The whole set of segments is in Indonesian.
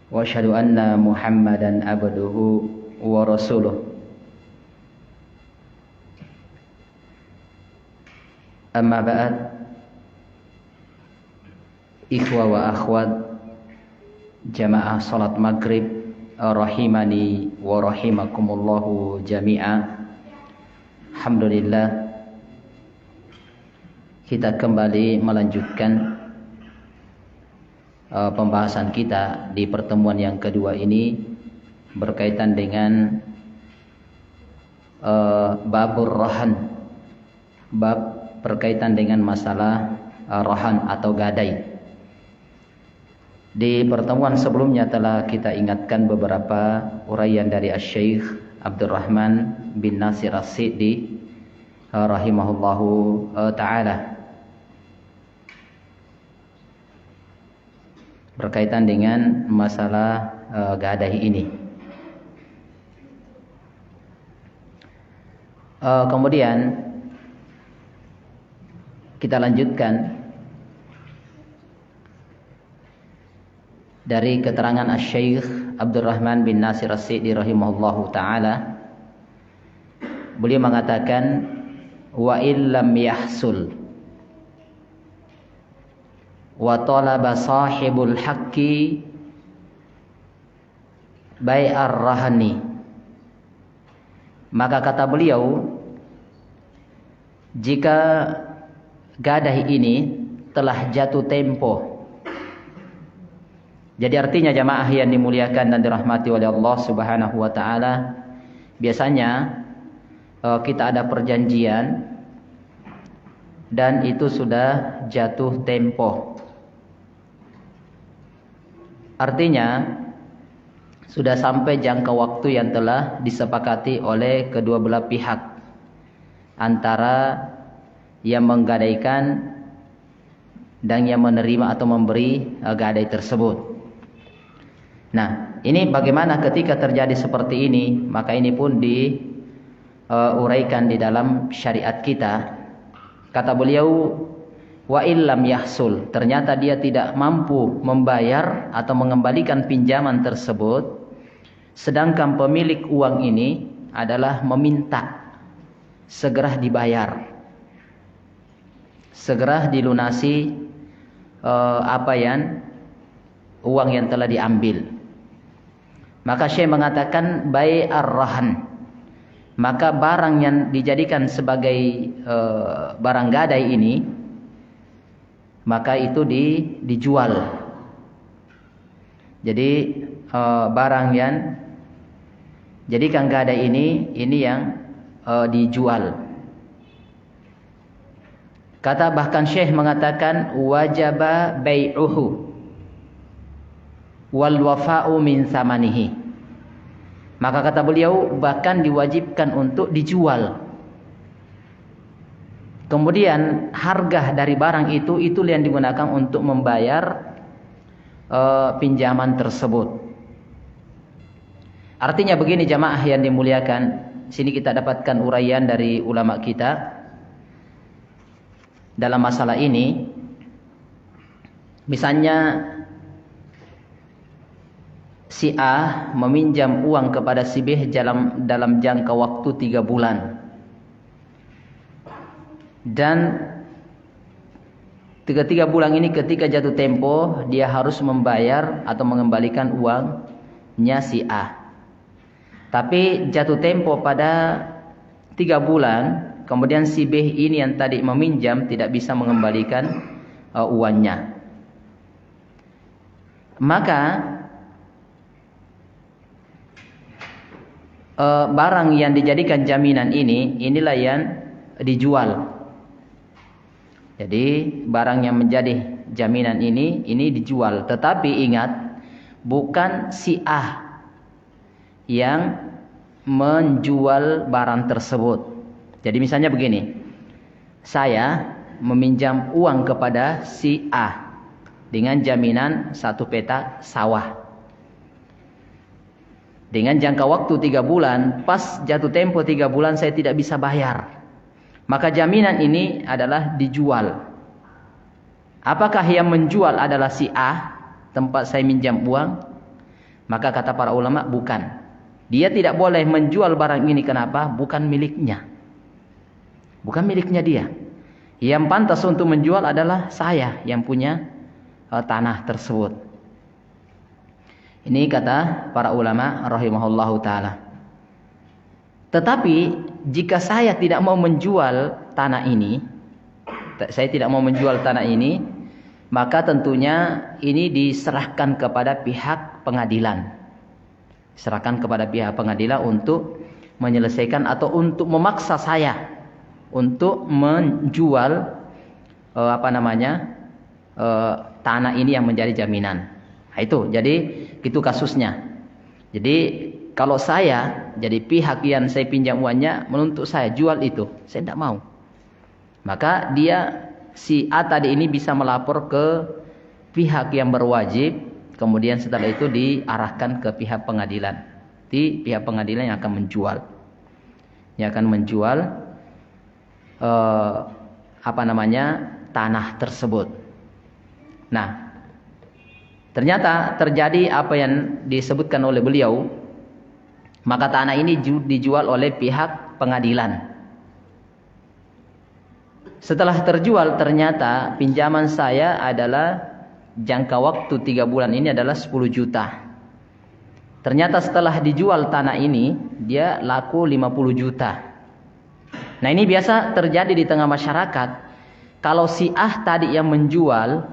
wa asyhadu anna Muhammadan abduhu wa rasuluh. Amma ba'd, ikhwa wa akhwat jamaah salat maghrib rahimani wa rahimakumullahu jami'a. Alhamdulillah, kita kembali melanjutkan pembahasan kita di pertemuan yang kedua ini berkaitan dengan babur rahan, bab berkaitan dengan masalah rahan atau gadai. Di pertemuan sebelumnya telah kita ingatkan beberapa uraian dari Asy-Syaikh Abdurrahman bin Nasir As-Sa'di rahimahullahu ta'ala berkaitan dengan masalah gadai ini. Kemudian kita lanjutkan dari keterangan Asy-Syaikh Abdurrahman bin Nasir As-Sa'di rahimahullahu ta'ala. Beliau mengatakan, wa illam yahsul wa talaba sahibul haqqi bai'ar rahani. Maka kata beliau, jika gadai ini telah jatuh tempo, jadi artinya jamaah yang dimuliakan dan dirahmati oleh Allah Subhanahu wa taala, biasanya kita ada perjanjian dan itu sudah jatuh tempo. Artinya sudah sampai jangka waktu yang telah disepakati oleh kedua belah pihak, antara yang menggadaikan dan yang menerima atau memberi gadai tersebut. Nah, ini bagaimana ketika terjadi seperti ini? Maka ini pun diuraikan di dalam syariat kita. Kata beliau, wa illam yahsul, ternyata dia tidak mampu membayar atau mengembalikan pinjaman tersebut, sedangkan pemilik uang ini adalah meminta segera dibayar, segera dilunasi uang yang telah diambil. Maka Syekh mengatakan bai'ar rahan, maka barang yang dijadikan sebagai barang gadai ini, maka itu dijual. Jadi barang yang jadikan gadai ini yang dijual. Kata bahkan Syekh mengatakan wajaba bai'uhu wal wafa'u min samanihi. Maka kata beliau bahkan diwajibkan untuk dijual. Kemudian harga dari barang itu yang digunakan untuk membayar pinjaman tersebut. Artinya begini jamaah yang dimuliakan, sini kita dapatkan uraian dari ulama kita dalam masalah ini. Misalnya si A meminjam uang kepada si B dalam jangka waktu 3 bulan. Dan 3 bulan ini ketika jatuh tempo, dia harus membayar atau mengembalikan uangnya si A. Tapi jatuh tempo pada 3 bulan, kemudian si B ini yang tadi meminjam tidak bisa mengembalikan uangnya. Maka barang yang dijadikan jaminan inilah yang dijual. Jadi barang yang menjadi jaminan ini dijual. Tetapi ingat, bukan si A yang menjual barang tersebut. Jadi misalnya begini, saya meminjam uang kepada si A dengan jaminan 1 petak sawah. Dengan jangka waktu 3 bulan, pas jatuh tempo 3 bulan saya tidak bisa bayar. Maka jaminan ini adalah dijual. Apakah yang menjual adalah si A, tempat saya minjam uang? Maka kata para ulama, bukan. Dia tidak boleh menjual barang ini. Kenapa? Bukan miliknya. Bukan miliknya dia. Yang pantas untuk menjual adalah saya yang punya tanah tersebut. Ini kata para ulama rahimahullahu ta'ala. Tetapi jika saya tidak mau menjual tanah ini, maka tentunya ini diserahkan kepada pihak pengadilan. Serahkan kepada pihak pengadilan untuk menyelesaikan atau untuk memaksa saya untuk menjual tanah ini yang menjadi jaminan. Nah, jadi itu kasusnya. Jadi kalau saya jadi pihak yang saya pinjam uangnya menuntut saya jual itu, saya tidak mau. Maka si A tadi ini bisa melapor ke pihak yang berwajib, kemudian setelah itu diarahkan ke pihak pengadilan. Di pihak pengadilan yang akan menjual, tanah tersebut. Nah, ternyata terjadi apa yang disebutkan oleh beliau, maka tanah ini dijual oleh pihak pengadilan. Setelah terjual, ternyata pinjaman saya adalah jangka waktu 3 bulan ini adalah 10 juta. Ternyata setelah dijual tanah ini, dia laku 50 juta. Nah, ini biasa terjadi di tengah masyarakat. Kalau si A tadi yang menjual,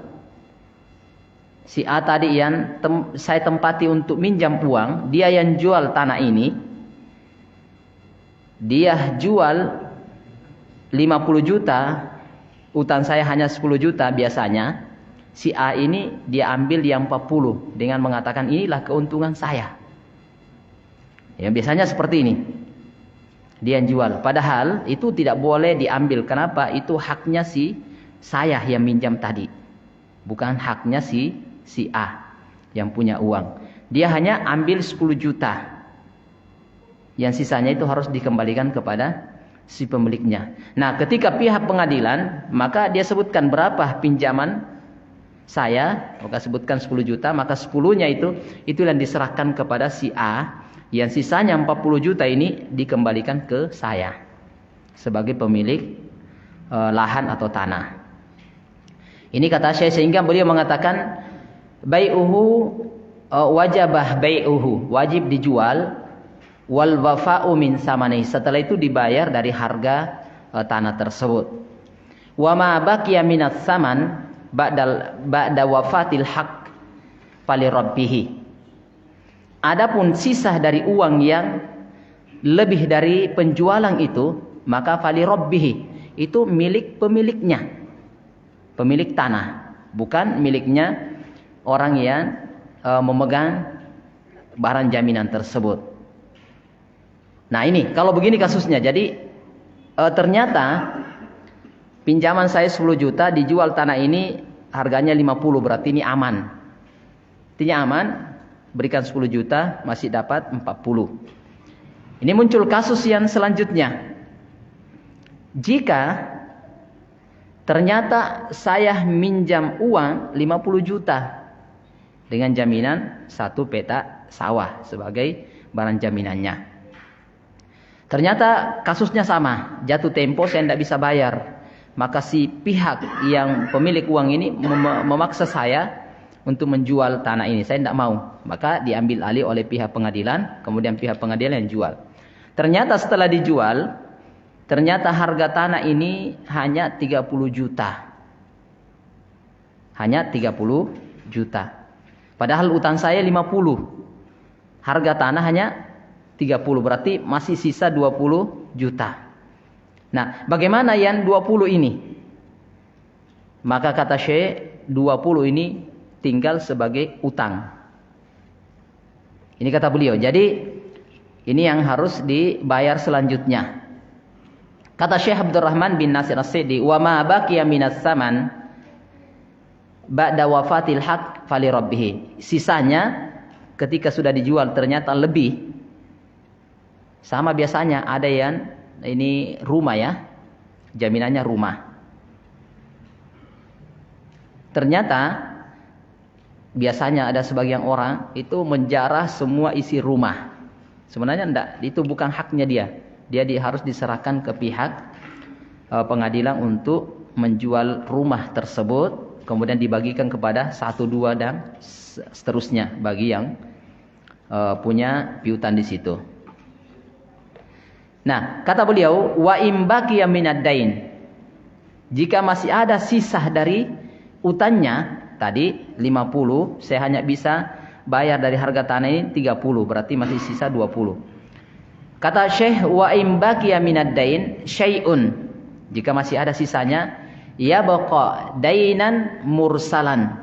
si A tadi yang saya tempati untuk minjam uang, dia yang jual tanah ini, dia jual 50 juta, utang saya hanya 10 juta biasanya. Si A ini dia ambil yang 40 dengan mengatakan inilah keuntungan saya. Ya, biasanya seperti ini. Dia yang jual. Padahal itu tidak boleh diambil. Kenapa? Itu haknya saya yang minjam tadi. Bukan haknya si A yang punya uang. Dia hanya ambil 10 juta. Yang sisanya itu harus dikembalikan kepada si pemiliknya. Nah, ketika pihak pengadilan, maka dia sebutkan berapa pinjaman saya, maka sebutkan 10 juta, maka 10-nya itu yang diserahkan kepada si A, yang sisanya 40 juta ini dikembalikan ke saya sebagai pemilik lahan atau tanah. Ini kata Syekh, sehingga beliau mengatakan bai'uhu wajabah bai'uhu, wajib dijual, wal wafa'u min samani, setelah itu dibayar dari harga tanah tersebut. Wa ma baqiya minas saman ba'da wafatil haq fali rabbih. Adapun sisa dari uang yang lebih dari penjualan itu, maka fali rabbih, itu milik pemiliknya, pemilik tanah, bukan miliknya orang yang memegang barang jaminan tersebut. Nah, ini kalau begini kasusnya. Jadi ternyata pinjaman saya 10 juta, dijual tanah ini harganya 50, berarti ini aman. Artinya aman, berikan 10 juta masih dapat 40. Ini muncul kasus yang selanjutnya. Jika ternyata saya minjam uang 50 juta dengan jaminan 1 petak sawah sebagai barang jaminannya. Ternyata kasusnya sama, jatuh tempo saya tidak bisa bayar. Maka si pihak yang pemilik uang ini memaksa saya untuk menjual tanah ini. Saya tidak mau. Maka diambil alih oleh pihak pengadilan, kemudian pihak pengadilan yang jual. Ternyata setelah dijual, ternyata harga tanah ini hanya 30 juta. Hanya 30 juta. Padahal utang saya 50. Harga tanah hanya 30, berarti masih sisa 20 juta. Nah, bagaimana yang 20 ini? Maka kata Syekh, 20 ini tinggal sebagai utang. Ini kata beliau. Jadi ini yang harus dibayar selanjutnya. Kata Syekh Abdurrahman bin Nasir As-Sidi, "Wa ma baqiya minas saman ba'da wafatil haq fali rabbih." Sisanya ketika sudah dijual ternyata lebih. Sama biasanya ada yang ini rumah ya, jaminannya rumah. Ternyata biasanya ada sebagian orang itu menjarah semua isi rumah. Sebenarnya enggak, itu bukan haknya dia. Dia harus diserahkan ke pihak pengadilan untuk menjual rumah tersebut, kemudian dibagikan kepada 1, 2 dan seterusnya bagi yang punya piutang di situ. Nah, kata beliau, wa imbaqiya minad dain. Jika masih ada sisa dari utangnya, tadi 50, saya hanya bisa bayar dari harga tanah ini 30, berarti masih sisa 20. Kata Syekh, wa imbaqiya minad dain syai'un. Jika masih ada sisanya, ya baqa dainan mursalan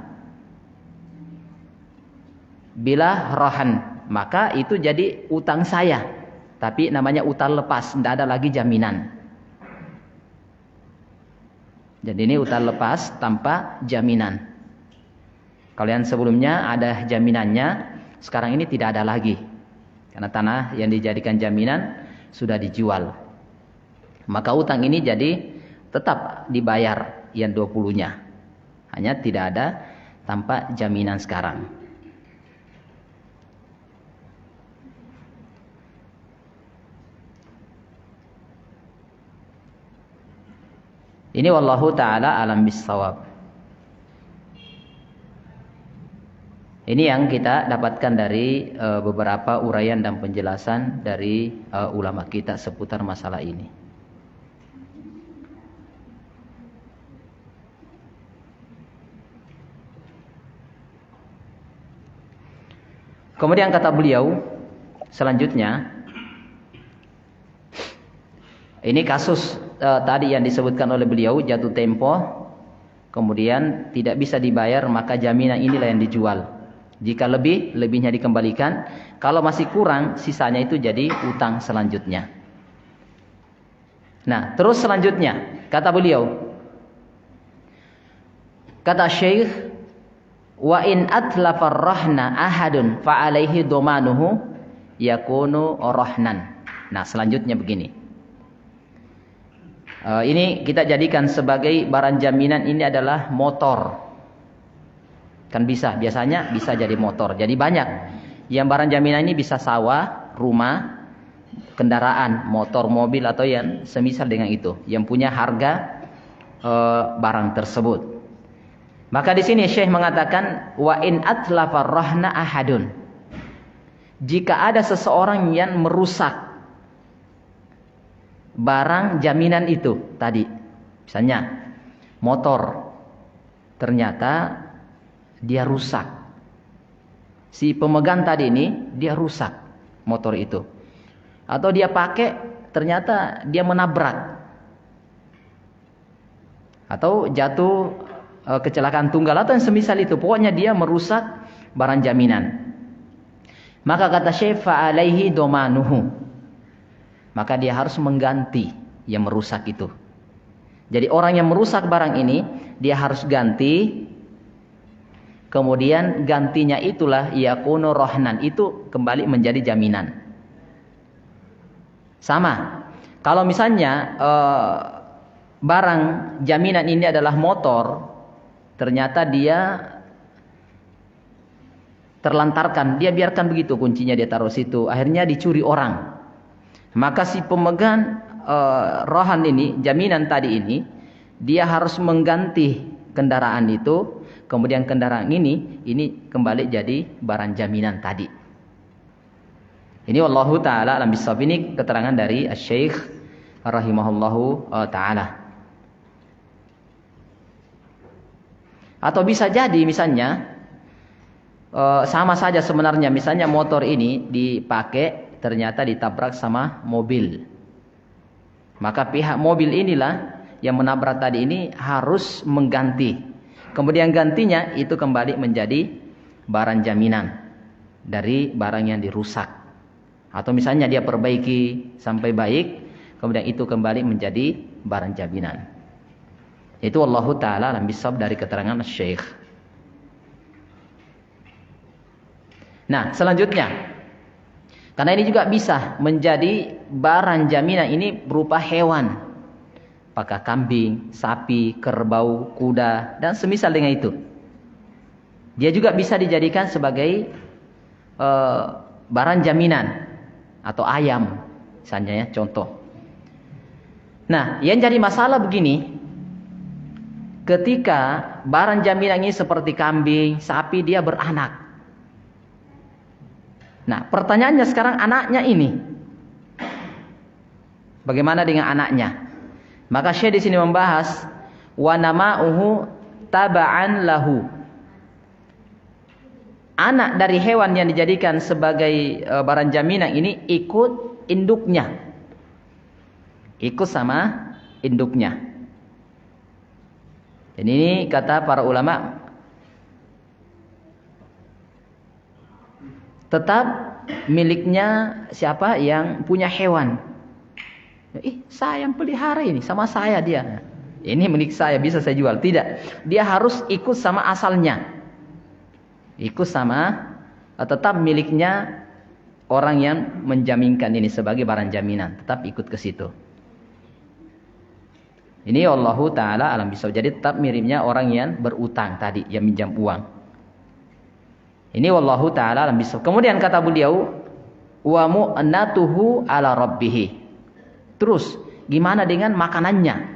bila rahan, maka itu jadi utang saya, tapi namanya utang lepas, tidak ada lagi jaminan. Jadi ini utang lepas tanpa jaminan. Kalau yang sebelumnya ada jaminannya, sekarang ini tidak ada lagi. Karena tanah yang dijadikan jaminan sudah dijual. Maka utang ini jadi tetap dibayar yang 20-nya. Hanya tidak ada tanpa jaminan sekarang. Ini wallahu ta'ala alam bissawab. Ini yang kita dapatkan dari beberapa uraian dan penjelasan dari ulama kita seputar masalah ini. Kemudian kata beliau selanjutnya, ini kasus tadi yang disebutkan oleh beliau, jatuh tempo, kemudian tidak bisa dibayar, maka jaminan inilah yang dijual. Jika lebih, lebihnya dikembalikan. Kalau masih kurang, sisanya itu jadi utang selanjutnya. Nah, terus selanjutnya, kata beliau, kata Syekh, wa in atlafar rahna ahadun fa alaihi domanuhu yakunu rahnan. Nah, selanjutnya begini. Ini kita jadikan sebagai barang jaminan, ini adalah motor. Kan biasanya bisa jadi motor. Jadi banyak. Yang barang jaminan ini bisa sawah, rumah, kendaraan, motor, mobil, atau yang semisal dengan itu, yang punya harga barang tersebut. Maka di sini Syekh mengatakan, wa in atlafar rahna ahadun. Jika ada seseorang yang merusak barang jaminan itu tadi, misalnya motor, ternyata dia rusak. Si pemegang tadi ini dia rusak motor itu, atau dia pakai ternyata dia menabrak, atau jatuh kecelakaan tunggal atau yang semisal itu, pokoknya dia merusak barang jaminan. Maka kata Syekh, fa alaihi domanuhu, maka dia harus mengganti yang merusak itu. Jadi orang yang merusak barang ini dia harus ganti. Kemudian gantinya itulah yakunu rohnan, itu kembali menjadi jaminan. Sama. Kalau misalnya barang jaminan ini adalah motor, ternyata dia terlantarkan, dia biarkan begitu, kuncinya dia taruh situ, akhirnya dicuri orang. Maka si pemegang rohan ini, jaminan tadi ini, dia harus mengganti kendaraan itu, kemudian kendaraan ini kembali jadi barang jaminan tadi. Ini wallahu taala alam bissawab. Ini keterangan dari Asy-Syaikh rahimahullahu taala. Atau bisa jadi misalnya sama saja sebenarnya, misalnya motor ini dipakai, ternyata ditabrak sama mobil. Maka pihak mobil inilah yang menabrak tadi ini harus mengganti. Kemudian gantinya itu kembali menjadi barang jaminan dari barang yang dirusak. Atau misalnya dia perbaiki sampai baik, kemudian itu kembali menjadi barang jaminan. Itu wallahu taala alam bissawab dari keterangan Syekh. Nah, selanjutnya, karena ini juga bisa menjadi barang jaminan ini berupa hewan. Apakah kambing, sapi, kerbau, kuda, dan semisal dengan itu. Dia juga bisa dijadikan sebagai barang jaminan atau ayam misalnya ya, contoh. Nah, yang jadi masalah begini, ketika barang jaminan ini seperti kambing, sapi, dia beranak. Nah, pertanyaannya sekarang anaknya ini, bagaimana dengan anaknya? Maka Syekh di sini membahas wa nama'uhu taba'an lahu. Anak dari hewan yang dijadikan sebagai barang jaminan ini ikut induknya. Ikut sama induknya. Dan ini kata para ulama, tetap miliknya siapa yang punya hewan. Saya yang pelihara ini, sama saya dia. Ini milik saya, bisa saya jual. Tidak, dia harus ikut sama asalnya. Ikut sama, tetap miliknya orang yang menjaminkan ini sebagai barang jaminan. Tetap ikut ke situ. Ini Allahu Ta'ala alam bisa. Jadi tetap miripnya orang yang berutang tadi, yang minjam uang. Ini Wallahu Ta'ala alam bisa. Kemudian kata beliau, wa mu'natuhu ala rabbih. Terus, gimana dengan makanannya?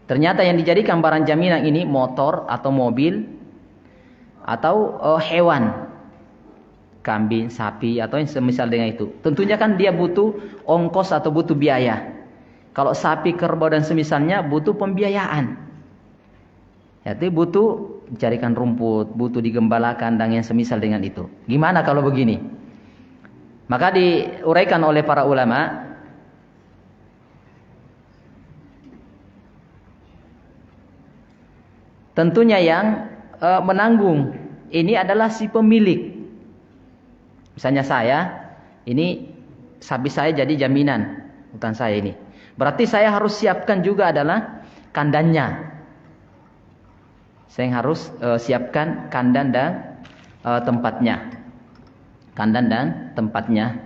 Ternyata yang dijadikan barang jaminan ini motor atau mobil atau hewan, kambing, sapi atau yang semisal dengan itu. Tentunya kan dia butuh ongkos atau butuh biaya. Kalau sapi, kerbau dan semisalnya butuh pembiayaan. Jadi butuh carikan rumput, butuh digembalakan dan yang semisal dengan itu. Gimana kalau begini? Maka diuraikan oleh para ulama, tentunya yang menanggung ini adalah si pemilik. Misalnya saya, ini sapi saya jadi jaminan, bukan saya ini. Berarti saya harus siapkan juga adalah kandangnya. Saya harus siapkan kandang dan tempatnya. Kandang dan tempatnya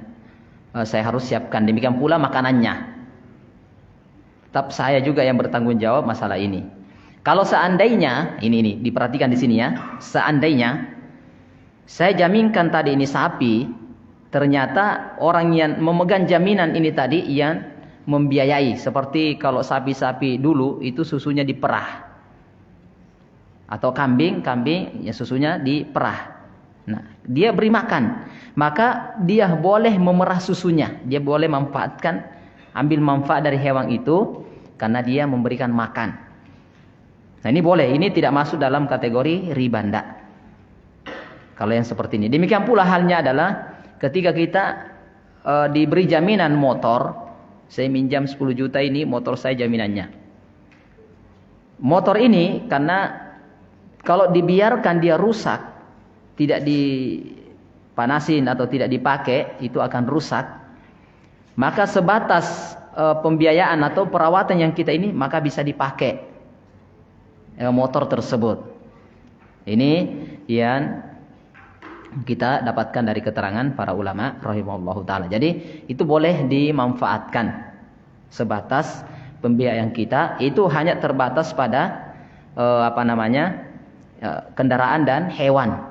saya harus siapkan. Demikian pula makanannya. Tetap saya juga yang bertanggung jawab masalah ini. Kalau seandainya, ini diperhatikan di sini ya. Seandainya saya jaminkan tadi ini sapi, ternyata orang yang memegang jaminan ini tadi yang membiayai. Seperti kalau sapi-sapi dulu itu susunya diperah. Atau kambing ya susunya diperah. Nah, dia beri makan, maka dia boleh memerah susunya. Dia boleh ambil manfaat dari hewan itu karena dia memberikan makan. Nah, ini boleh, ini tidak masuk dalam kategori riba ndak. Kalau yang seperti ini. Demikian pula halnya adalah ketika kita diberi jaminan motor, saya minjam 10 juta ini motor saya jaminannya. Motor ini karena kalau dibiarkan dia rusak, tidak dipanasin atau tidak dipakai, itu akan rusak. Maka sebatas pembiayaan atau perawatan yang kita ini, maka bisa dipakai motor tersebut. Ini yang kita dapatkan dari keterangan para ulama rahimahullahu taala. Jadi itu boleh dimanfaatkan. Sebatas pembiayaan kita itu hanya terbatas pada kendaraan dan hewan.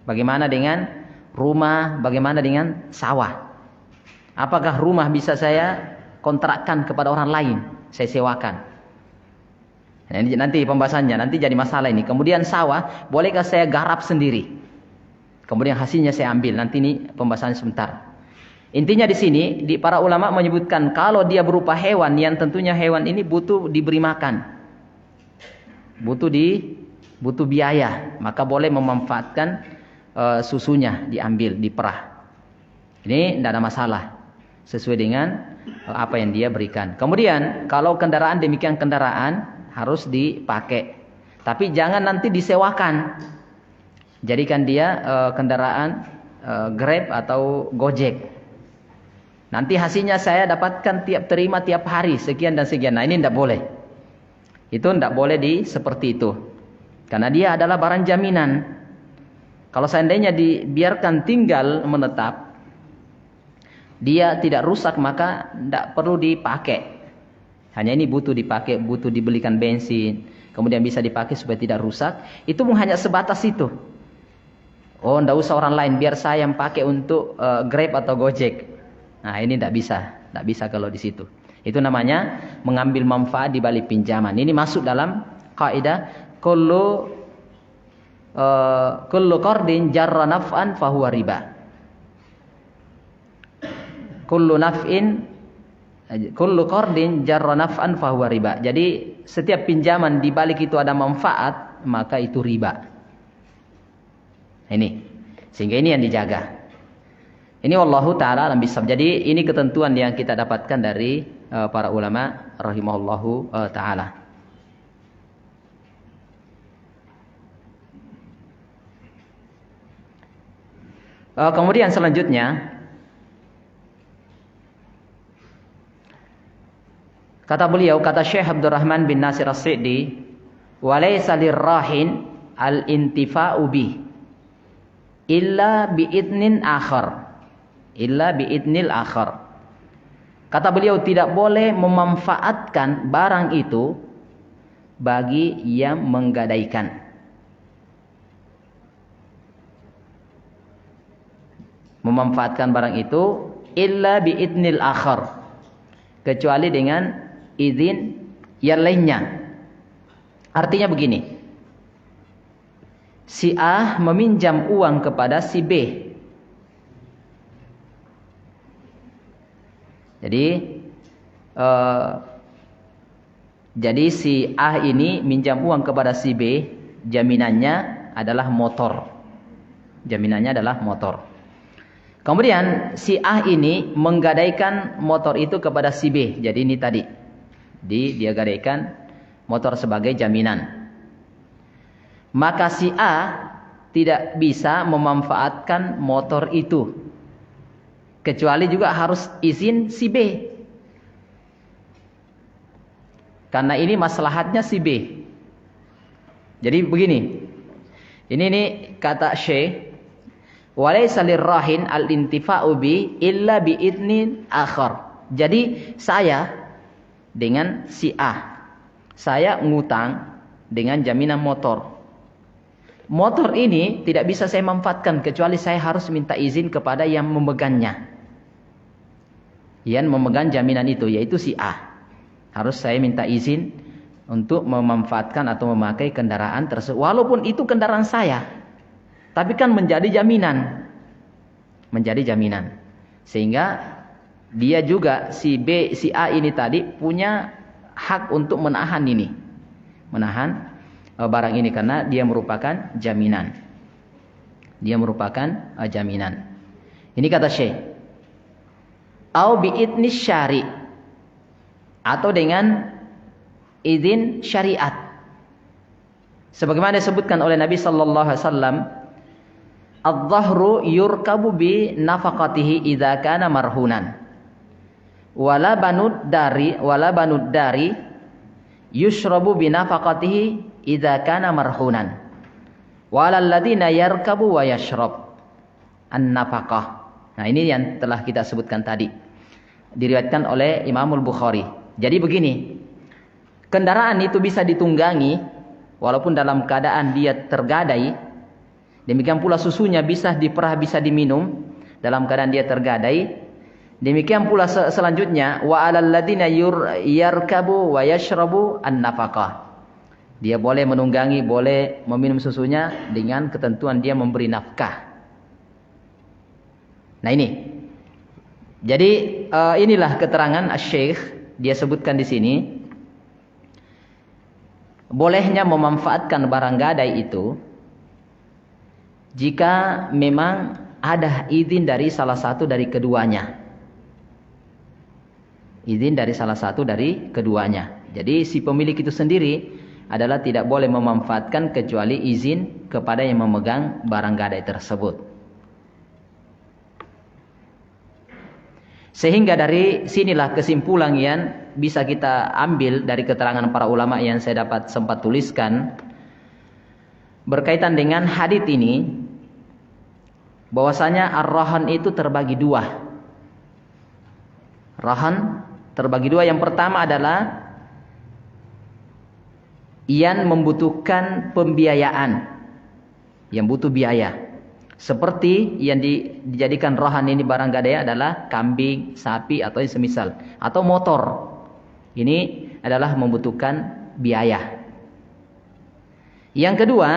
Bagaimana dengan rumah, bagaimana dengan sawah? Apakah rumah bisa saya kontrakkan kepada orang lain, saya sewakan? Nah, ini nanti pembahasannya, nanti jadi masalah ini. Kemudian sawah, bolehkah saya garap sendiri? Kemudian hasilnya saya ambil. Nanti ini pembahasannya sebentar. Intinya di sini, para ulama menyebutkan kalau dia berupa hewan, yang tentunya hewan ini butuh diberi makan, butuh biaya, maka boleh memanfaatkan susunya diambil, diperah. Ini tidak ada masalah, sesuai dengan apa yang dia berikan. Kemudian kalau kendaraan, demikian kendaraan harus dipakai, tapi jangan nanti disewakan. Jadikan dia kendaraan Grab atau Gojek. Nanti hasilnya saya dapatkan terima tiap hari sekian dan sekian. Nah, ini tidak boleh. Itu tidak boleh seperti itu. Karena dia adalah barang jaminan. Kalau seandainya dibiarkan tinggal menetap, dia tidak rusak, maka tidak perlu dipakai. Hanya ini butuh dipakai, butuh dibelikan bensin, kemudian bisa dipakai supaya tidak rusak, itu hanya sebatas itu. Oh, ndak usah orang lain, biar saya yang pakai untuk Grab atau Gojek. Nah, ini ndak bisa kalau di situ. Itu namanya mengambil manfaat di balik pinjaman. Ini masuk dalam kaidah kullu qardin jarra naf'an fahuwa riba. Kullu qardin jarra naf'an fahuwa riba. Jadi setiap pinjaman di balik itu ada manfaat, maka itu riba. Ini. Sehingga ini yang dijaga. Ini wallahu taala alam bisawab. Jadi ini ketentuan yang kita dapatkan dari para ulama rahimahullahu taala. Kemudian selanjutnya kata beliau, kata Syekh Abdurrahman bin Nasir As-Sa'di, walaysa lirrahin al-intifa'u bi illa bi'idnin akhar. Illa bi'idnil akhar. Kata beliau, tidak boleh memanfaatkan barang itu bagi yang menggadaikan. Memanfaatkan barang itu illa bi'idnil akhar, kecuali dengan izin yang lainnya. Artinya begini, si A meminjam uang kepada si B. Jadi si A ini minjam uang kepada si B, jaminannya adalah motor. Jaminannya adalah motor. Kemudian si A ini menggadaikan motor itu kepada si B. Jadi ini tadi, dia gadaikan motor sebagai jaminan. Maka si A tidak bisa memanfaatkan motor itu, kecuali juga harus izin si B. Karena ini maslahatnya si B. Jadi begini. Ini kata Syekh, walaysa lirrahin al-intifa'u bi illa bi idnin akhar. Jadi saya dengan si A, saya ngutang dengan jaminan motor. Motor ini tidak bisa saya manfaatkan kecuali saya harus minta izin kepada yang memegangnya. Yang memegang jaminan itu yaitu si A. Harus saya minta izin untuk memanfaatkan atau memakai kendaraan tersebut. Walaupun itu kendaraan saya, tapi kan menjadi jaminan. Menjadi jaminan. Sehingga dia juga si B, si A ini tadi punya hak untuk menahan ini. Menahan barang ini karena dia merupakan jaminan. Dia merupakan jaminan. Ini kata Syekh. Au bi'idnis syari', atau dengan izin syariat. Sebagaimana disebutkan oleh Nabi sallallahu alaihi wasallam, "Adh-dhahru yurkabu bi nafaqatihi idza kana marhunan. Wala banud dari yushrabu bi nafaqatihi idza kana marhunan. Walal ladzina yarkabu wa yashrab an-nafaqah." Nah, ini yang telah kita sebutkan tadi. Diriwayatkan oleh Imamul Bukhari. Jadi begini, kendaraan itu bisa ditunggangi walaupun dalam keadaan dia tergadai. Demikian pula susunya bisa diperah, bisa diminum dalam keadaan dia tergadai. Demikian pula selanjutnya, wa alal ladzina yarkabu wa yashrabu an-nafaqah. Dia boleh menunggangi, boleh meminum susunya dengan ketentuan dia memberi nafkah. Nah ini. Jadi inilah keterangan Asy-Syaikh. Dia sebutkan di sini, bolehnya memanfaatkan barang gadai itu jika memang ada izin dari salah satu dari keduanya. Izin dari salah satu dari keduanya. Jadi si pemilik itu sendiri adalah tidak boleh memanfaatkan kecuali izin kepada yang memegang barang gadai tersebut. Sehingga dari sinilah kesimpulan yang bisa kita ambil dari keterangan para ulama yang saya dapat sempat tuliskan berkaitan dengan hadits ini, bahwasanya ar-rahan itu terbagi dua. Rahan terbagi dua. Yang pertama adalah yang membutuhkan pembiayaan, yang butuh biaya. Seperti yang dijadikan rohan ini barang gadai adalah kambing, sapi atau yang semisal, atau motor. Ini adalah membutuhkan biaya. Yang kedua,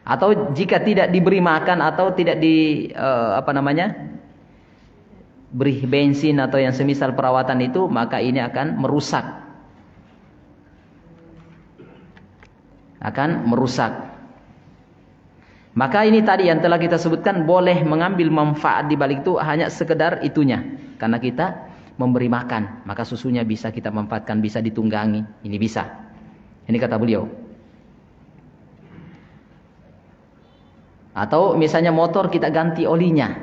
atau jika tidak diberi makan atau tidak beri bensin atau yang semisal perawatan itu, maka ini akan merusak. Maka ini tadi yang telah kita sebutkan, boleh mengambil manfaat di balik itu hanya sekedar itunya. Karena kita memberi makan, maka susunya bisa kita manfaatkan, bisa ditunggangi. Ini bisa. Ini kata beliau. Atau misalnya motor kita ganti olinya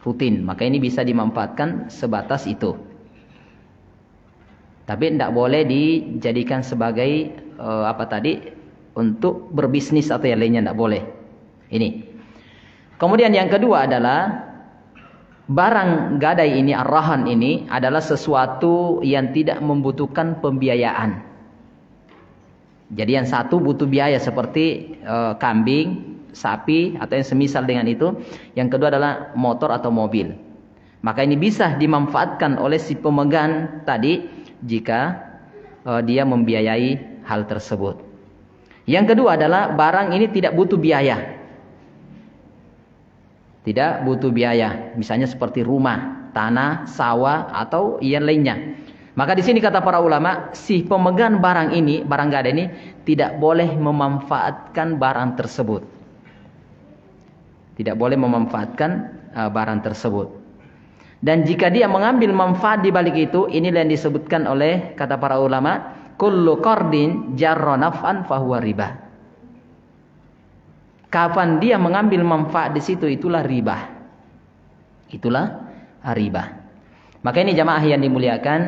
rutin, maka ini bisa dimanfaatkan sebatas itu. Tapi tidak boleh dijadikan sebagai untuk berbisnis atau yang lainnya, tidak boleh. Ini. Kemudian yang kedua adalah barang gadai ini, ar-rahan ini adalah sesuatu yang tidak membutuhkan pembiayaan. Jadi yang satu butuh biaya seperti kambing, sapi atau yang semisal dengan itu. Yang kedua adalah motor atau mobil. Maka ini bisa dimanfaatkan oleh si pemegang tadi jika dia membiayai hal tersebut. Yang kedua adalah barang ini tidak butuh biaya. Tidak butuh biaya, misalnya seperti rumah, tanah, sawah atau yang lainnya. Maka di sini kata para ulama, si pemegang barang ini, barang gadai ini tidak boleh memanfaatkan barang tersebut. Tidak boleh memanfaatkan barang tersebut. Dan jika dia mengambil manfaat di balik itu, inilah yang disebutkan oleh kata para ulama, kullu qardin jarra naf'an fahuwa riba. Kapan dia mengambil manfaat di situ, itulah riba. Itulah riba. Maka ini jamaah yang dimuliakan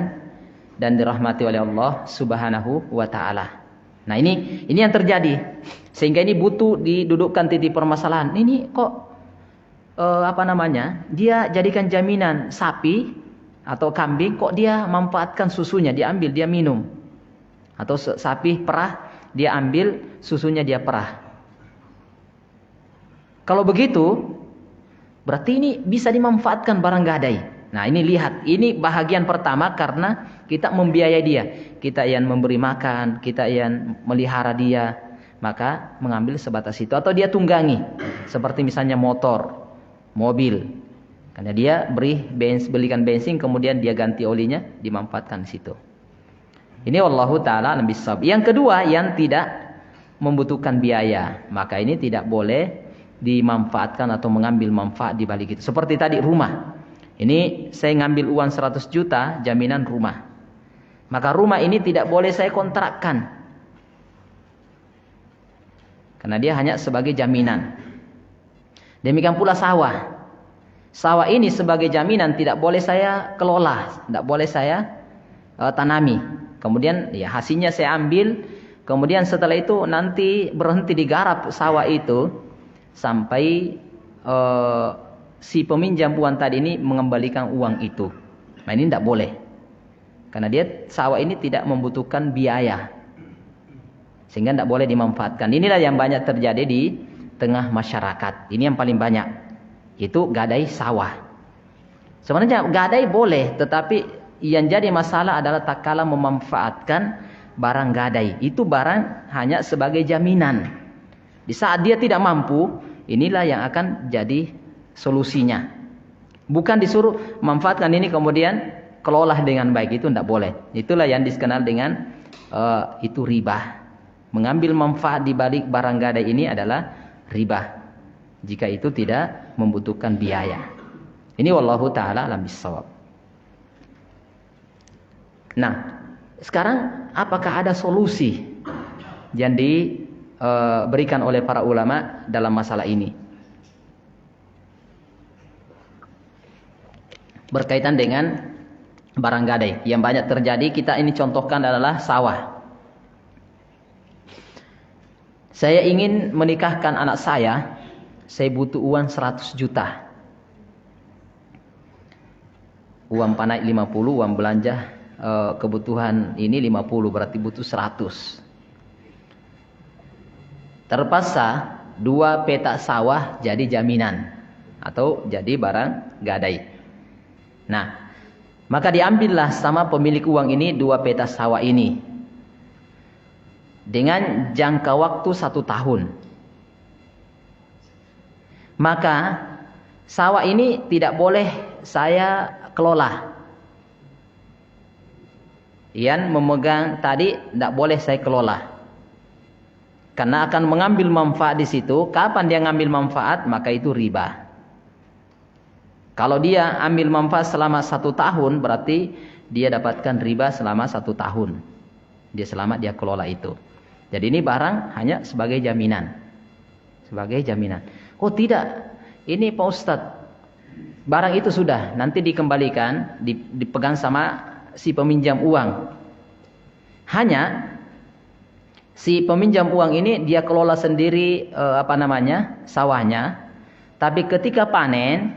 dan dirahmati oleh Allah Subhanahu wa taala. Nah, ini yang terjadi. Sehingga ini butuh didudukkan titik permasalahan. Ini kok dia jadikan jaminan sapi atau kambing, kok dia manfaatkan susunya, dia ambil, dia minum. Atau sapi perah, dia ambil susunya, dia perah. Kalau begitu, berarti ini bisa dimanfaatkan barang gadai. Nah, ini lihat, ini bahagian pertama karena kita membiayai dia. Kita yang memberi makan, kita yang melihara dia, maka mengambil sebatas itu. Atau dia tunggangi, seperti misalnya motor, mobil. Karena dia belikan bensin, kemudian dia ganti olinya, dimanfaatkan di situ. Ini wallahu ta'ala alam bissawab. Yang kedua, yang tidak membutuhkan biaya, maka ini tidak boleh dimanfaatkan atau mengambil manfaat di balik itu. Seperti tadi rumah. Ini saya ngambil uang 100 juta jaminan rumah. Maka rumah ini tidak boleh saya kontrakkan. Karena dia hanya sebagai jaminan. Demikian pula sawah. Sawah ini sebagai jaminan tidak boleh saya kelola, tidak boleh saya tanami. Kemudian ya hasilnya saya ambil. Kemudian setelah itu nanti berhenti digarap sawah itu sampai si peminjam uang tadi ini mengembalikan uang itu. Nah, ini tidak boleh. Karena sawah ini tidak membutuhkan biaya. Sehingga tidak boleh dimanfaatkan. Inilah yang banyak terjadi di tengah masyarakat. Ini yang paling banyak. Itu gadai sawah. Sebenarnya gadai boleh, tetapi yang jadi masalah adalah tak kala memanfaatkan barang gadai. Itu barang hanya sebagai jaminan. Di saat dia tidak mampu, inilah yang akan jadi solusinya. Bukan disuruh manfaatkan ini kemudian kelola dengan baik, itu tidak boleh. Itulah yang dikenal dengan itu riba. Mengambil manfaat di balik barang gadai ini adalah riba. Jika itu tidak membutuhkan biaya. Ini wallahu ta'ala alam bissawab. Nah, sekarang apakah ada solusi yang diberikan oleh para ulama dalam masalah ini? Berkaitan dengan barang gadai yang banyak terjadi, kita ini contohkan adalah sawah. Saya ingin menikahkan anak saya butuh uang 100 juta. Uang panai 50, uang belanja kebutuhan ini 50, berarti butuh 100. Terpaksa 2 petak sawah jadi jaminan atau jadi barang gadai. Nah, maka diambillah sama pemilik uang ini 2 petak sawah ini dengan jangka waktu 1 tahun. Maka sawah ini tidak boleh saya kelola. Yang memegang tadi tidak boleh saya kelola. Karena akan mengambil manfaat di situ. Kapan dia ngambil manfaat, maka itu riba. Kalau dia ambil manfaat selama 1 tahun, berarti dia dapatkan riba selama 1 tahun. Dia selamat, dia kelola itu. Jadi ini barang hanya sebagai jaminan. Sebagai jaminan. Oh tidak, ini Pak Ustadz, barang itu sudah nanti dikembalikan, dipegang sama si peminjam uang. Hanya si peminjam uang ini dia kelola sendiri sawahnya. Tapi ketika panen,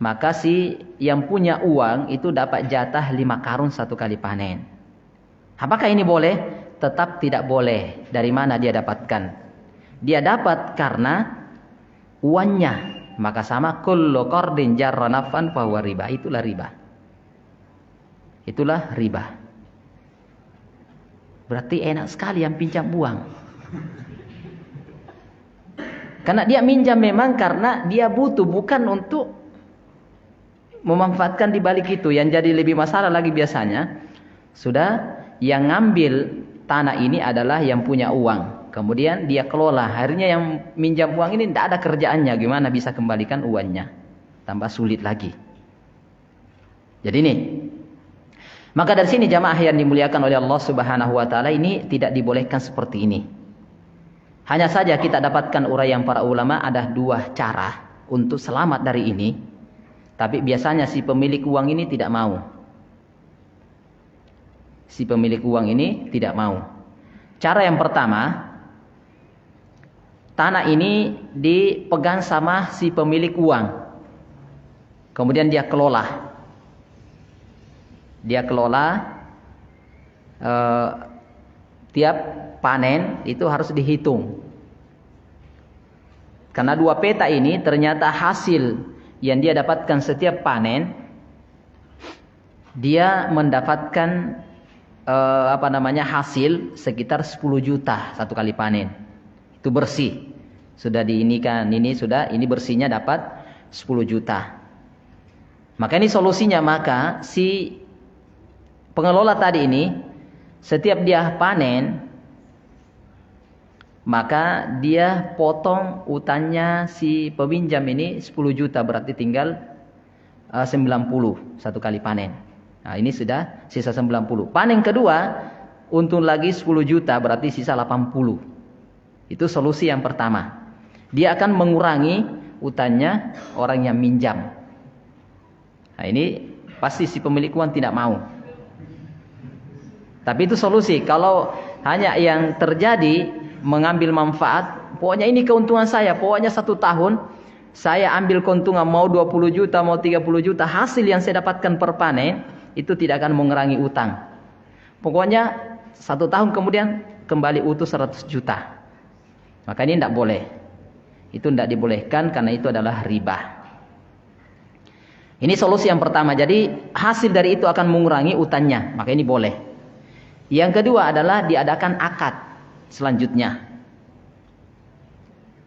maka si yang punya uang itu dapat jatah 5 karung 1 kali panen. Apakah ini boleh? Tetap tidak boleh. Dari mana dia dapatkan? Dia dapat karena uangnya. Maka sama kullu qardin jarra naf'an fahuwa riba. Itulah riba. Itulah riba. Berarti enak sekali yang pinjam uang. Karena dia minjam memang karena dia butuh, bukan untuk memanfaatkan di balik itu. Yang jadi lebih masalah lagi biasanya, sudah yang ngambil tanah ini adalah yang punya uang. Kemudian dia kelola. Akhirnya yang minjam uang ini tidak ada kerjaannya. Gimana bisa kembalikan uangnya? Tambah sulit lagi. Jadi ini. Maka dari sini jamaah yang dimuliakan oleh Allah Subhanahu wa taala, ini tidak dibolehkan seperti ini. Hanya saja kita dapatkan uraian para ulama ada 2 cara untuk selamat dari ini. Tapi biasanya si pemilik uang ini tidak mau. Si pemilik uang ini tidak mau. Cara yang pertama, tanah ini dipegang sama si pemilik uang. Kemudian dia kelola. Dia kelola, tiap panen itu harus dihitung. Karena 2 peta ini ternyata hasil yang dia dapatkan setiap panen, dia mendapatkan hasil sekitar 10 juta 1 kali panen. Itu bersih. Sudah diinikan, ini bersihnya dapat 10 juta. Maka ini solusinya, maka si pengelola tadi ini setiap dia panen, maka dia potong utangnya si peminjam ini 10 juta, berarti tinggal 90 1 kali panen. Nah, ini sudah sisa 90. Panen kedua untung lagi 10 juta, berarti sisa 80. Itu solusi yang pertama. Dia akan mengurangi utangnya orang yang minjam. Nah, ini pasti si pemilik uang tidak mau. Tapi itu solusi. Kalau hanya yang terjadi mengambil manfaat, pokoknya ini keuntungan saya, pokoknya 1 tahun saya ambil keuntungan mau 20 juta, mau 30 juta, hasil yang saya dapatkan per panen itu tidak akan mengurangi utang. Pokoknya 1 tahun kemudian kembali utuh 100 juta. Maka ini tidak boleh. Itu tidak dibolehkan karena itu adalah riba. Ini solusi yang pertama. Jadi hasil dari itu akan mengurangi utangnya. Maka ini boleh. Yang kedua adalah diadakan akad selanjutnya.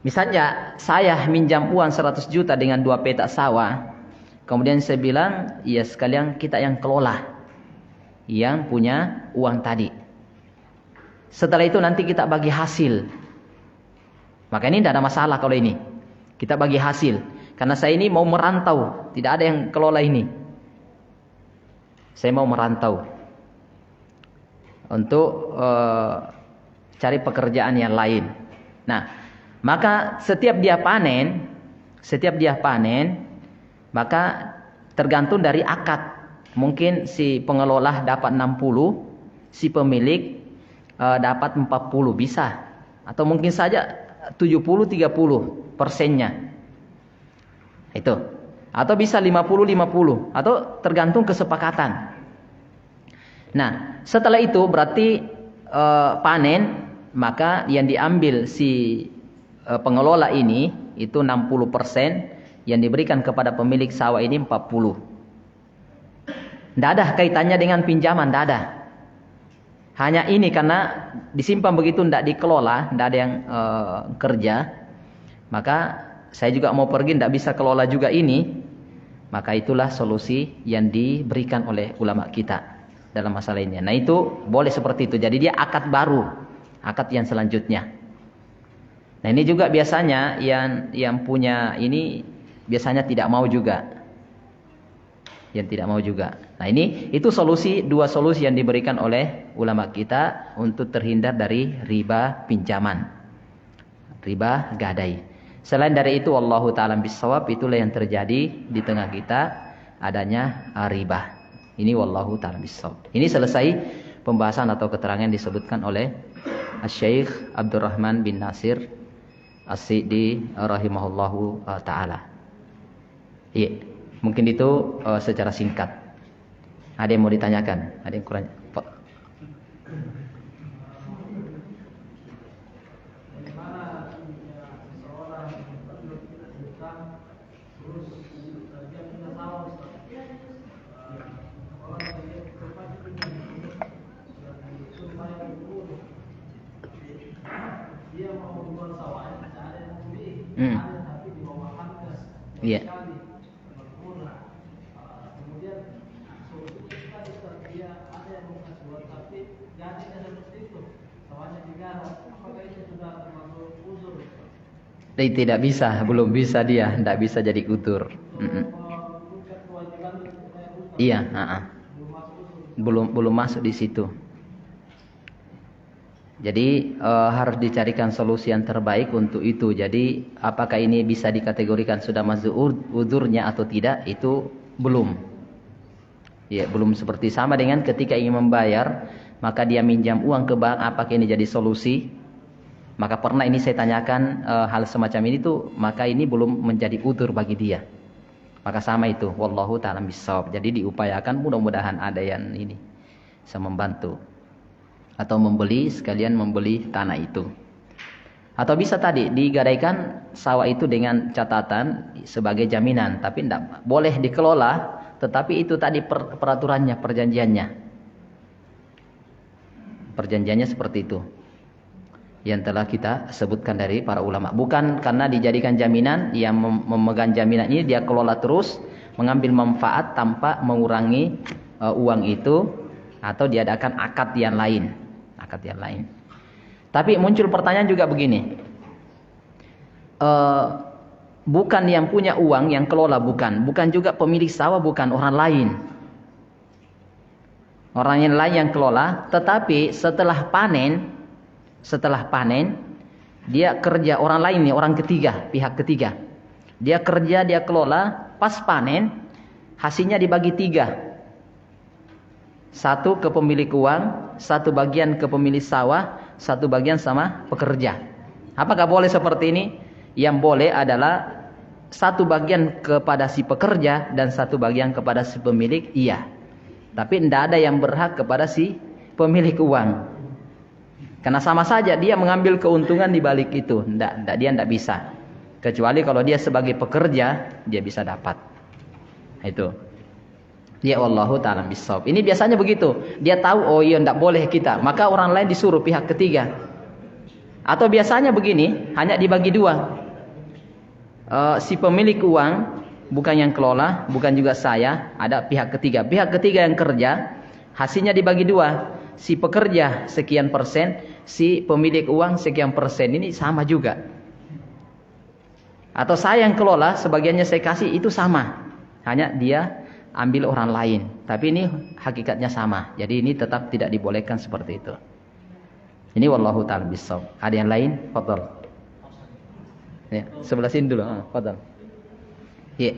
Misalnya saya minjam uang 100 juta dengan 2 petak sawah. Kemudian saya bilang, ya sekalian kita yang kelola. Yang punya uang tadi. Setelah itu nanti kita bagi hasil. Maka ini tidak ada masalah kalau ini. Kita bagi hasil. Karena saya ini mau merantau. Tidak ada yang kelola ini. Saya mau merantau. Untuk cari pekerjaan yang lain. Nah, maka setiap dia panen, maka tergantung dari akad. Mungkin si pengelola dapat 60, si pemilik dapat 40, bisa. Atau mungkin saja 70-30%-nya. Itu. Atau bisa 50-50, atau tergantung kesepakatan. Nah, setelah itu berarti panen, maka yang diambil si pengelola ini itu 60%, yang diberikan kepada pemilik sawah ini 40%. Tidak ada kaitannya dengan pinjaman, tidak ada. Hanya ini karena disimpan begitu, tidak dikelola, tidak ada yang kerja. Maka saya juga mau pergi, tidak bisa kelola juga ini. Maka itulah solusi yang diberikan oleh ulama kita dalam masalah ini. Nah itu boleh seperti itu. Jadi dia akad baru, akad yang selanjutnya. Nah ini juga biasanya yang punya ini biasanya tidak mau juga. Yang tidak mau juga. Nah ini itu dua solusi yang diberikan oleh ulama kita untuk terhindar dari riba pinjaman, riba gadai. Selain dari itu, wallahu ta'ala bissawab, itulah yang terjadi di tengah kita adanya riba. Ini wallahu ta'ala bissawab. Ini selesai pembahasan atau keterangan disebutkan oleh Syekh Abdurrahman bin Nasir As-Sa'di rahimahullahu ta'ala. Iya. Mungkin itu secara singkat. Ada yang mau ditanyakan? Ada yang kurang? Iya. Tidak bisa, belum bisa dia, tidak bisa jadi utur. Iya, belum masuk di situ. Jadi harus dicarikan solusi yang terbaik untuk itu. Jadi apakah ini bisa dikategorikan sudah masuk udurnya atau tidak, itu belum. Ya, belum seperti sama dengan ketika ingin membayar, maka dia minjam uang ke bank, apakah ini jadi solusi? Maka pernah ini saya tanyakan hal semacam ini tuh, maka ini belum menjadi udzur bagi dia. Maka sama itu, wallahu ta'ala bissawab. Jadi diupayakan, mudah-mudahan ada yang ini bisa membantu atau membeli, sekalian membeli tanah itu. Atau bisa tadi digadaikan sawah itu dengan catatan sebagai jaminan, tapi tidak boleh dikelola, tetapi itu tadi peraturannya, perjanjiannya seperti itu yang telah kita sebutkan dari para ulama. Bukan karena dijadikan jaminan, yang memegang jaminan ini dia kelola terus, mengambil manfaat tanpa mengurangi uang itu, atau diadakan akad yang lain. Tapi muncul pertanyaan juga begini, bukan yang punya uang yang kelola, bukan juga pemilik sawah, bukan orang lain. Orang yang lain yang kelola, tetapi setelah panen dia kerja, orang lain nih, orang ketiga, pihak ketiga. Dia kerja, dia kelola, pas panen hasilnya dibagi 3. 1 ke pemilik uang, 1 bagian ke pemilik sawah, 1 bagian sama pekerja. Apakah boleh seperti ini? Yang boleh adalah 1 bagian kepada si pekerja dan 1 bagian kepada si pemilik, iya. Tapi tidak ada yang berhak kepada si pemilik uang. Karena sama saja dia mengambil keuntungan di balik itu. Dia tidak bisa. Kecuali kalau dia sebagai pekerja, dia bisa dapat. Itu. Ya wallahu ta'ala bissawab. Ini biasanya begitu. Dia tahu, oh iya tidak boleh kita. Maka orang lain disuruh pihak ketiga. Atau biasanya begini, hanya dibagi 2. Si pemilik uang, bukan yang kelola, bukan juga saya, ada pihak ketiga. Pihak ketiga yang kerja, hasilnya dibagi 2. Si pekerja sekian persen, si pemilik uang sekian persen. Ini sama juga. Atau saya yang kelola, sebagiannya saya kasih, itu sama. Hanya dia ambil orang lain. Tapi ini hakikatnya sama. Jadi ini tetap tidak dibolehkan seperti itu. Ini wallahu ta'ala bissawab. Ada yang lain? Fadhal. Ya, sebelah sini dulu. Fadhal. Ya.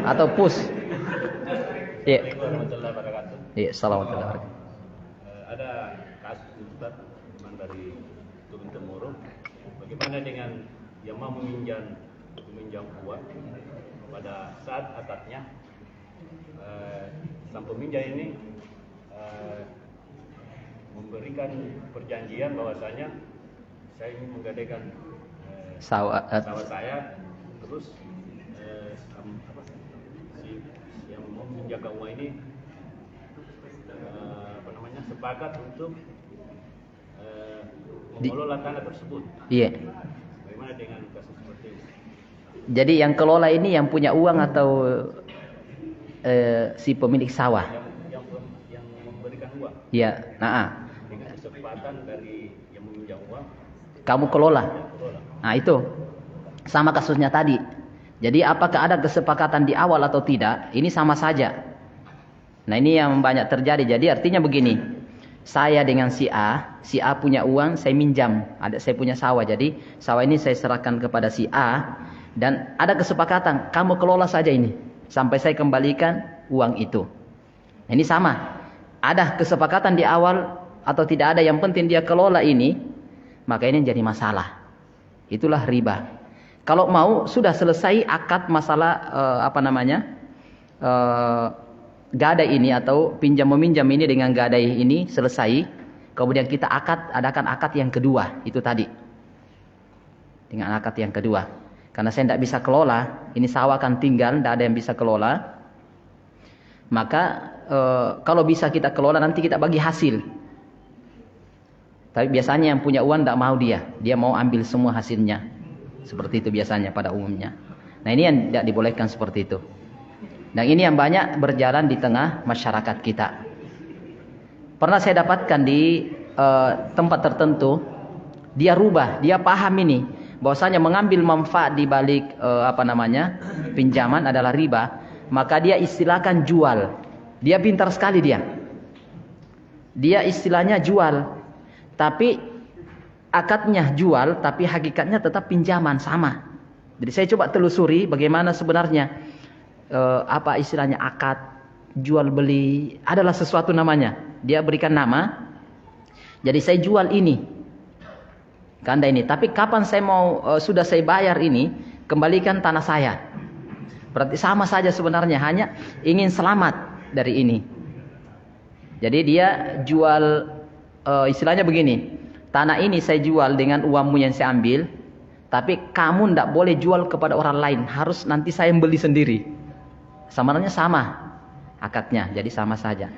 Atau push. Ya. Iya, assalamualaikum warahmatullahi wabarakatuh. Ada kasus Ustaz dari turun temurun. Bagaimana dengan yang mau meminjam uang pada saat akadnya sang peminjam ini memberikan perjanjian bahwasanya saya ingin menggadaikan sawah saya, terus si yang mau menjaga uang ini sepakat untuk mengelola tanah tersebut. Iya. Bagaimana dengan kasus seperti ini? Jadi yang kelola ini yang punya uang atau si pemilik sawah? Yang memberikan uang. Iya. Dengan kesepakatan dari yang meminjam uang. Kamu kelola. Nah itu sama kasusnya tadi. Jadi apakah ada kesepakatan di awal atau tidak? Ini sama saja. Nah ini yang banyak terjadi. Jadi artinya begini, saya dengan si A punya uang, saya minjam. Saya punya sawah, jadi sawah ini saya serahkan kepada si A. Dan ada kesepakatan, kamu kelola saja ini sampai saya kembalikan uang itu. Nah, ini sama. Ada kesepakatan di awal atau tidak ada, yang penting dia kelola ini, maka ini jadi masalah. Itulah riba. Kalau mau sudah selesai akad masalah gadai ini atau pinjam meminjam ini dengan gadai ini selesai, kemudian kita adakan akad yang kedua itu tadi. Dengan akad yang kedua. Karena saya tidak bisa kelola, ini sawah kan tinggal, tidak ada yang bisa kelola. Maka kalau bisa kita kelola, nanti kita bagi hasil. Tapi biasanya yang punya uang tidak mau dia mau ambil semua hasilnya. Seperti itu biasanya pada umumnya. Nah ini yang tidak dibolehkan seperti itu. Dan ini yang banyak berjalan di tengah masyarakat kita. Pernah saya dapatkan di tempat tertentu, dia rubah, dia paham ini, bahwasanya mengambil manfaat di balik pinjaman adalah riba, maka dia istilahkan jual. Dia pintar sekali dia. Dia istilahnya jual, tapi akadnya jual, tapi hakikatnya tetap pinjaman sama. Jadi saya coba telusuri bagaimana sebenarnya apa istilahnya akad jual beli, adalah sesuatu namanya. Dia berikan nama. Jadi saya jual ini, ganda ini. Tapi kapan saya mau sudah saya bayar ini, kembalikan tanah saya. Berarti sama saja sebenarnya, hanya ingin selamat dari ini. Jadi dia jual istilahnya begini. Tanah ini saya jual dengan uangmu yang saya ambil, tapi kamu tidak boleh jual kepada orang lain, harus nanti saya beli sendiri. Sebenarnya sama akadnya, jadi sama saja.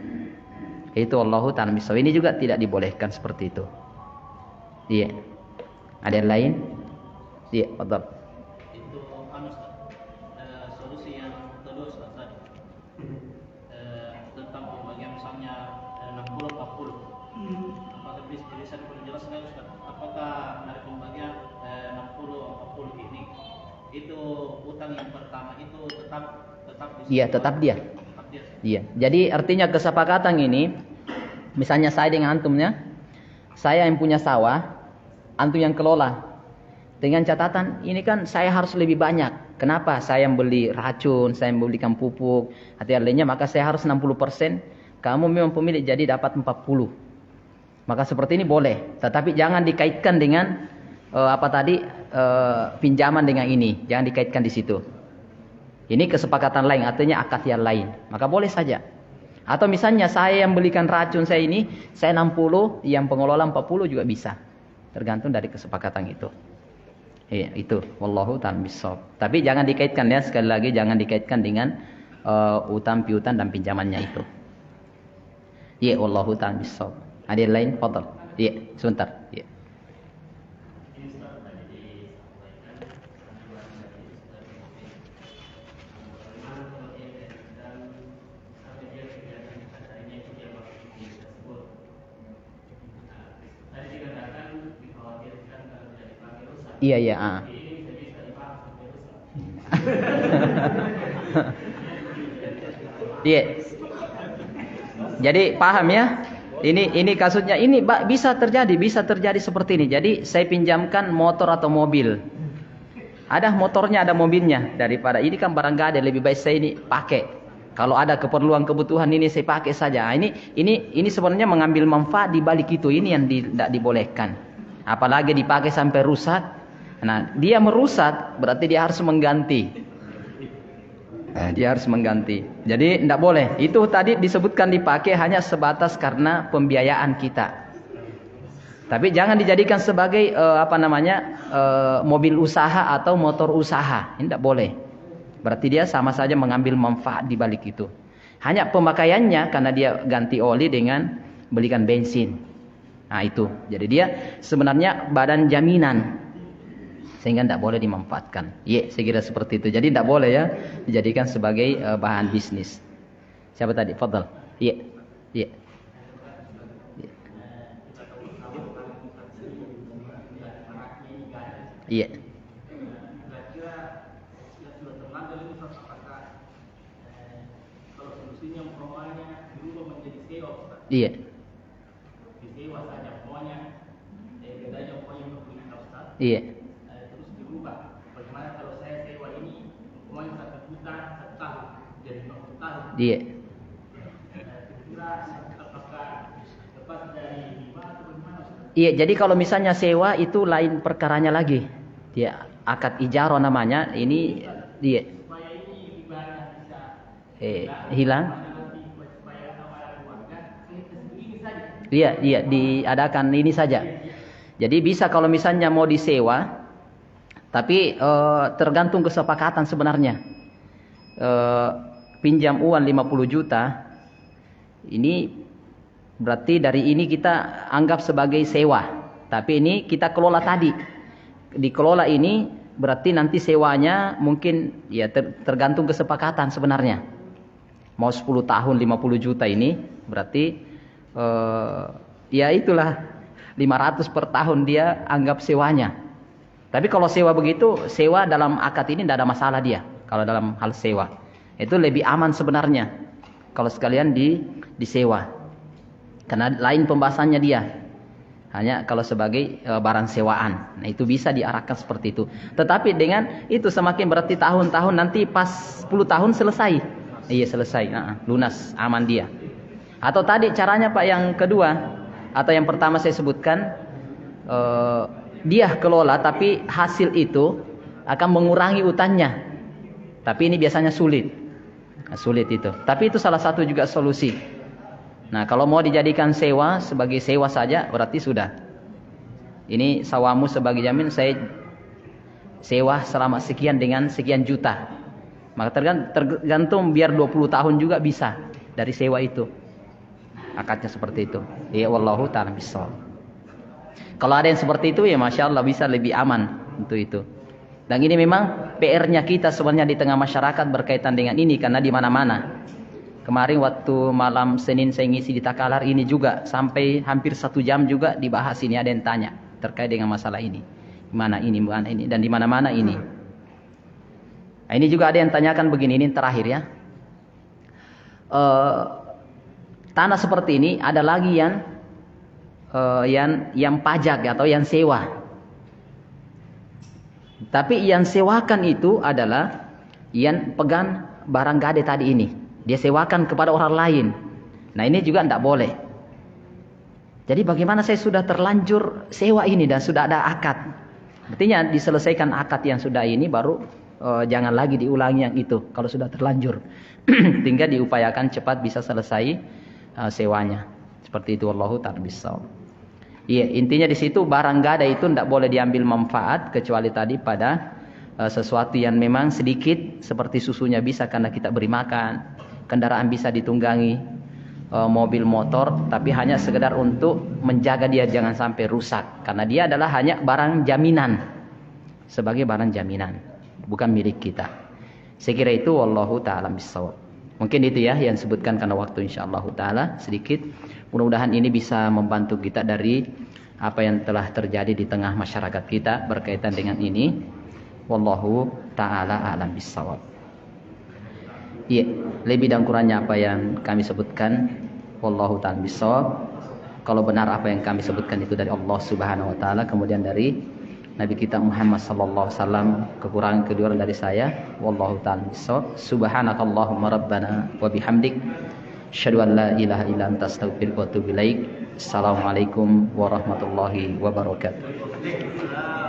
Itu Allahu ta'ala bisawab. Ini juga tidak dibolehkan seperti itu. Iya. Ada yang lain? Iya, betul. Itu solusi yang kedua tadi. Tentang pembagian misalnya 60-40. Apakah bisa diperjelaskan Ustaz? Apakah dari pembagian 60-40 ini itu utang yang pertama itu tetap Iya, tetap dia. Iya. Jadi artinya kesepakatan ini, misalnya saya dengan antumnya, saya yang punya sawah, antum yang kelola. Dengan catatan ini kan saya harus lebih banyak. Kenapa? Saya yang beli racun, saya yang belikan pupuk, atau lainnya, maka saya harus 60%. Kamu memang pemilik, jadi dapat 40. Maka seperti ini boleh, tetapi jangan dikaitkan dengan pinjaman dengan ini, jangan dikaitkan di situ. Ini kesepakatan lain, artinya akad yang lain. Maka boleh saja. Atau misalnya saya yang belikan racun saya ini, saya 60, yang pengelola 40 juga bisa. Tergantung dari kesepakatan itu. Iya, itu. Wallahu ta'ala bishawab. Tapi jangan dikaitkan ya, sekali lagi jangan dikaitkan dengan utang piutang dan pinjamannya itu. Iya, wallahu ta'ala bishawab. Ada yang lain? Fadhal. Iya, sebentar. Iya. Iya. Iya. Jadi paham ya? Ini kasusnya ini bisa terjadi seperti ini. Jadi saya pinjamkan motor atau mobil. Ada motornya, ada mobilnya. Daripada ini kan barang gak ada, lebih baik saya ini pakai. Kalau ada keperluan kebutuhan ini saya pakai saja. Ini sebenarnya mengambil manfaat di balik itu. Ini yang tidak dibolehkan. Apalagi dipakai sampai rusak. Nah, dia merusak berarti dia harus mengganti. Dia harus mengganti. Jadi tidak boleh. Itu tadi disebutkan dipakai hanya sebatas karena pembiayaan kita. Tapi jangan dijadikan sebagai mobil usaha atau motor usaha. Ini tidak boleh. Berarti dia sama saja mengambil manfaat di balik itu. Hanya pemakaiannya karena dia ganti oli dengan belikan bensin. Nah itu. Jadi dia sebenarnya badan jaminan. Sehingga tidak boleh dimanfaatkan. Saya kira seperti itu. Jadi tidak boleh ya dijadikan sebagai bahan bisnis. Siapa tadi? Fadal. Iya. Iya. Iya. Iya. Iya, jadi kalau misalnya sewa itu lain perkaranya lagi. Dia akad ijaro namanya. Ini dia hilang. Iya, diadakan ini saja. Jadi bisa kalau misalnya mau disewa, tapi tergantung kesepakatan sebenarnya. Pinjam uang 50 juta, ini berarti dari ini kita anggap sebagai sewa. Tapi ini kita kelola tadi. Dikelola ini berarti nanti sewanya mungkin ya tergantung kesepakatan sebenarnya. Mau 10 tahun 50 juta ini berarti ya itulah 500 per tahun dia anggap sewanya. Tapi kalau sewa begitu, sewa dalam akad ini tidak ada masalah dia. Kalau dalam hal sewa itu lebih aman sebenarnya kalau sekalian disewa, karena lain pembahasannya dia. Hanya kalau sebagai barang sewaan, nah itu bisa diarahkan seperti itu. Tetapi dengan itu semakin berarti tahun-tahun nanti pas 10 tahun selesai, selesai, lunas, aman dia. Atau tadi caranya Pak yang kedua atau yang pertama saya sebutkan, dia kelola tapi hasil itu akan mengurangi utangnya. Tapi ini biasanya sulit itu. Tapi itu salah satu juga solusi. Nah, kalau mau dijadikan sewa sebagai sewa saja berarti sudah. Ini sawamu sebagai jamin, saya sewa selama sekian dengan sekian juta. Maka tergantung biar 20 tahun juga bisa dari sewa itu. Akadnya seperti itu. Ya wallahu ta'ala bissawab. Kalau ada yang seperti itu ya Masya Allah bisa lebih aman untuk itu. Dan ini memang PR-nya kita sebenarnya di tengah masyarakat berkaitan dengan ini karena di mana-mana. Kemarin waktu malam Senin saya ngisi di Takalar ini juga sampai hampir 1 jam juga dibahas ini, ada yang tanya terkait dengan masalah ini. Mana ini dan di mana-mana ini. Nah, ini juga ada yang tanyakan begini, ini terakhir ya. Tanah seperti ini ada lagi yang pajak atau yang sewa. Tapi yang sewakan itu adalah yang pegang barang gade tadi ini. Dia sewakan kepada orang lain. Nah ini juga tidak boleh. Jadi bagaimana saya sudah terlanjur sewa ini dan sudah ada akad. Artinya diselesaikan akad yang sudah ini baru jangan lagi diulangi yang itu. Kalau sudah terlanjur. Tinggal diupayakan cepat bisa selesai sewanya. Seperti itu wallahu ta'ala bissawab. Iya, intinya di situ barang gada itu tidak boleh diambil manfaat kecuali tadi pada sesuatu yang memang sedikit seperti susunya bisa karena kita beri makan, kendaraan bisa ditunggangi, mobil motor, tapi hanya sekedar untuk menjaga dia jangan sampai rusak karena dia adalah hanya barang jaminan, sebagai barang jaminan, bukan milik kita. Saya kira itu wallahu ta'ala bissawab. Mungkin itu ya yang disebutkan karena waktu insyaallah ta'ala sedikit. Mudah-mudahan ini bisa membantu kita dari apa yang telah terjadi di tengah masyarakat kita berkaitan dengan ini. Wallahu ta'ala a'lam bissawab. Iya, lebih dan kurangnya apa yang kami sebutkan wallahu ta'ala bissawab. Kalau benar apa yang kami sebutkan itu dari Allah Subhanahu wa taala, kemudian dari Nabi kita Muhammad sallallahu alaihi wasallam, kekurangan kedua dari saya wallahu ta'ala bissawab. Subhanakallahumma rabbana wa bihamdik asyhadu an la ilaha illa anta astaghfiruka wa atubu ilaik. Assalamualaikum warahmatullahi wabarakatuh.